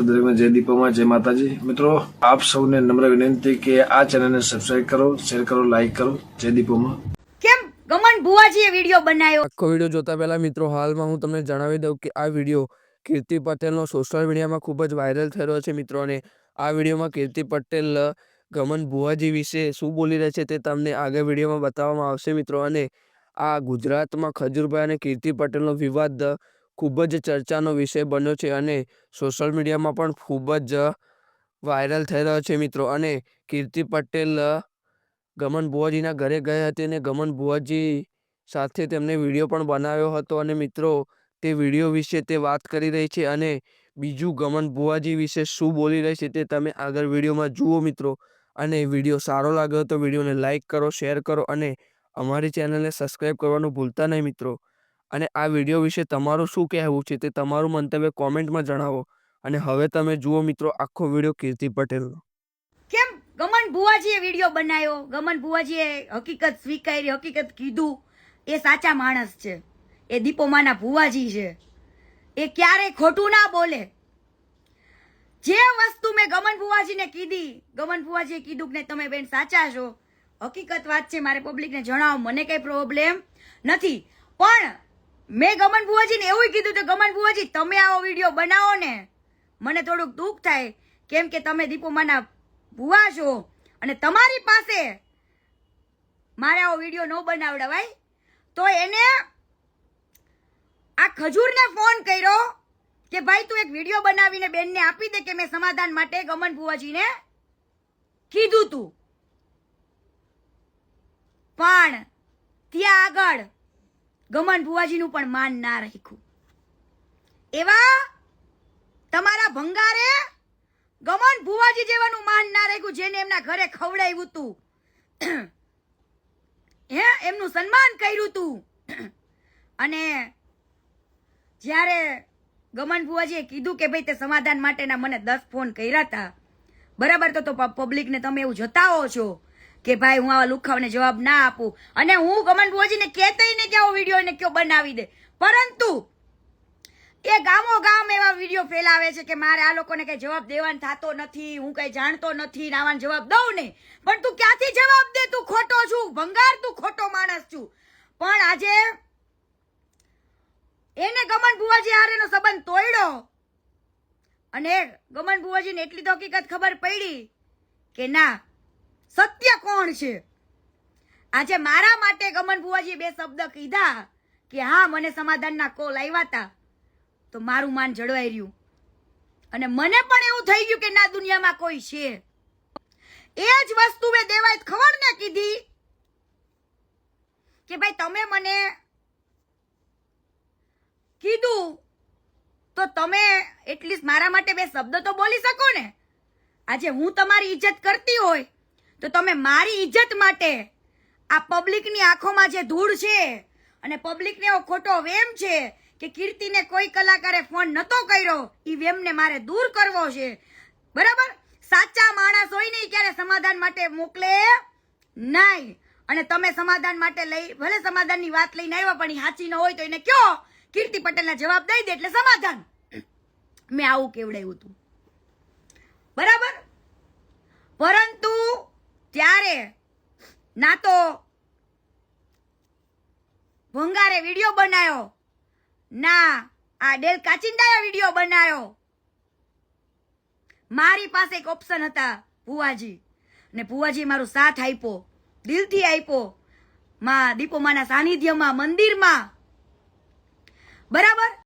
દરેકને જય દીપોમાં જય માતાજી। મિત્રો આપ સૌને નમ્ર વિનંતી કે આ ચેનલને સબસ્ક્રાઇબ કરો, શેર કરો, લાઈક કરો। જય દીપોમાં। કેમ ગમન ભુવાજીએ વિડિયો બનાવ્યો? આખો વિડિયો જોતા પહેલા મિત્રો હાલમાં હું તમને જણાવી દઉં કે આ વિડિયો કીર્તિ પટેલનો સોશિયલ મીડિયામાં ખૂબ જ વાયરલ થઈ રહ્યો છે મિત્રો। અને આ વિડિયોમાં કીર્તિ પટેલ ગમન ભુવાજી વિશે શું બોલી રહી છે તે તમને આગળ વિડિયોમાં બતાવવામાં આવશે મિત્રો। અને આ ગુજરાતમાં ખજૂરભાઈ અને કીર્તિ પટેલનો વિવાદ ખૂબ જ ચર્ચાનો વિષય બન્યો છે અને સોશિયલ મીડિયામાં પણ ખૂબ જ વાયરલ થઈ રહ્યો છે મિત્રો। અને કીર્તિ પટેલ ગમન ભુવાજીના ઘરે ગઈ હતી અને ગમન ભુવાજી સાથે તેમને વિડીયો પણ બનાવ્યો હતો અને મિત્રો તે વિડીયો વિશે તે વાત કરી રહી છે અને બીજું ગમન ભુવાજી વિશે શું બોલી રહી છે તે તમે આગળ વિડીયોમાં જુઓ મિત્રો। અને વિડીયો સારો લાગ્યો તો વિડીયોને લાઈક કરો, શેર કરો અને અમારી ચેનલને સબસ્ક્રાઈબ કરવાનું ભૂલતા નહીં મિત્રો। અને આ વિડીયો વિશે તમારું શું કહેવું છે તે તમારું મંતવ્ય કોમેન્ટમાં જણાવો। અને હવે તમે જુઓ મિત્રો આખો વિડીયો કીર્તિ પટેલનો। કેમ ગમન ભુવાજીએ વિડિયો બનાવ્યો? ગમન ભુવાજીએ હકીકત સ્વીકારી, હકીકત કીધું। એ સાચા માણસ છે, એ દીપોમાના ભુવાજી છે, એ ક્યારેય ખોટું ના બોલે। જે વસ્તુ મેં ગમન ભુવાજીને કીધી, ગમન ભુવાજીએ કીધું કે તમે બેન સાચા છો, હકીકત વાત છે, મારે પબ્લિકને જણાવો, મને કઈ પ્રોબ્લેમ નથી। પણ મેં ગમન ભુવાજીને એવું કીધું કે ગમન ભુવાજી તમે આવો વિડીયો બનાવો ને મને થોડુંક દુઃખ થાય, કેમ કે તમે દીપોમાના ભુવા છો અને તમારી પાસે મારે આવો વિડીયો ન બનાવડાવાય। તો એને આ ખજૂરને ફોન કર્યો કે ભાઈ તું એક વિડીયો બનાવીને બેનને આપી દે કે મેં સમાધાન માટે ગમન ભુવાજીને કીધું તું। પણ ત્યાં આગળ ગમન ભુવાજીનું પણ માન ના રાખ્યું। એવા તમારા ભંગારે ગમન ભુવાજી જેવાનું માન ના રાખ્યું, જેને એમના ઘરે ખવડાવ્યું તું, એમનું સન્માન કર્યું તું। અને જ્યારે ગમન ભુવાજીએ કીધું કે ભાઈ તે સમાધાન માટેના મને 10 ફોન કર્યા હતા, બરાબર, તો પબ્લિકને તમે એવું જતાવો છો કે ભાઈ હું આવા લુખાવને જવાબ ના આપું। અને હું ગમન ભુવાજીને કહેતાય ને કે આવો વિડીયો એને કયો બનાવી દે, પરંતુ એ ગામો ગામ એવા વિડીયો ફેલાવે છે કે મારે આ લોકોને કઈ જવાબ દેવાનો થતો નથી, હું કઈ જાણતો નથી, નાવાનો જવાબ દઉં ને। પણ તું ક્યાંથી જવાબ દે? તું ખોટો છું ભંગાર, તું ખોટો માણસ છું। પણ આજે એને ગમન ભુવાજી હારેનો સંબંધ તોડ્યો અને ગમન ભુવાજીને એટલી તો હકીકત ખબર પડી કે ના સત્ય કોણ છે। આજે મારા માટે ગમન ભુવાજીએ 2 શબ્દ કીધા કે હા મને સમાધાનના કોલ આવ્યા હતા, તો મારું માન જળવાઈ રહ્યું અને મને પણ એવું થઈ ગયું કે ના દુનિયામાં કોઈ છે। એ જ વસ્તુ મેં દેવાય ખબરને કીધી કે ભાઈ તમે મને કીધું તો તમે એટલીસ્ટ મારા માટે 2 શબ્દ તો બોલી શકો ને। આજે હું તમારી ઇજ્જત કરતી હોય તો તમે મારી ઇજ્જત માટે આ પબ્લિકની આંખોમાં જે ધૂળ છે અને પબ્લિકને એવો ખોટો વેમ છે કે કીર્તિને કોઈ કલાકારે ફોન નતો કર્યો, એ વેમને મારે દૂર કરવો છે, બરાબર। સાચા માણસ હોય ને ક્યારે સમાધાન માટે મોકલે નહીં। અને તમે સમાધાન માટે લઈ ભલે સમાધાનની વાત લઈને આવ્યા, પણ એ સાચી ન હોય તો એને કયો કીર્તિ પટેલના જવાબ દઈ દે એટલે સમાધાન। મેં આવું કેવડાવ્યું હતું, બરાબર। પરંતુ ત્યારે ના તો ભંગારે વિડીયો બનાવ્યો, ના આ ડેલ કાચિંડાએ વિડીયો બનાવ્યો। મારી પાસે એક ઓપ્શન હતા ભુવાજી, અને ભુવાજી મારો સાથ આપ્યો, દિલથી આપ્યો, માં દીપોમાના સાનિધ્યમાં, મંદિરમાં, બરાબર।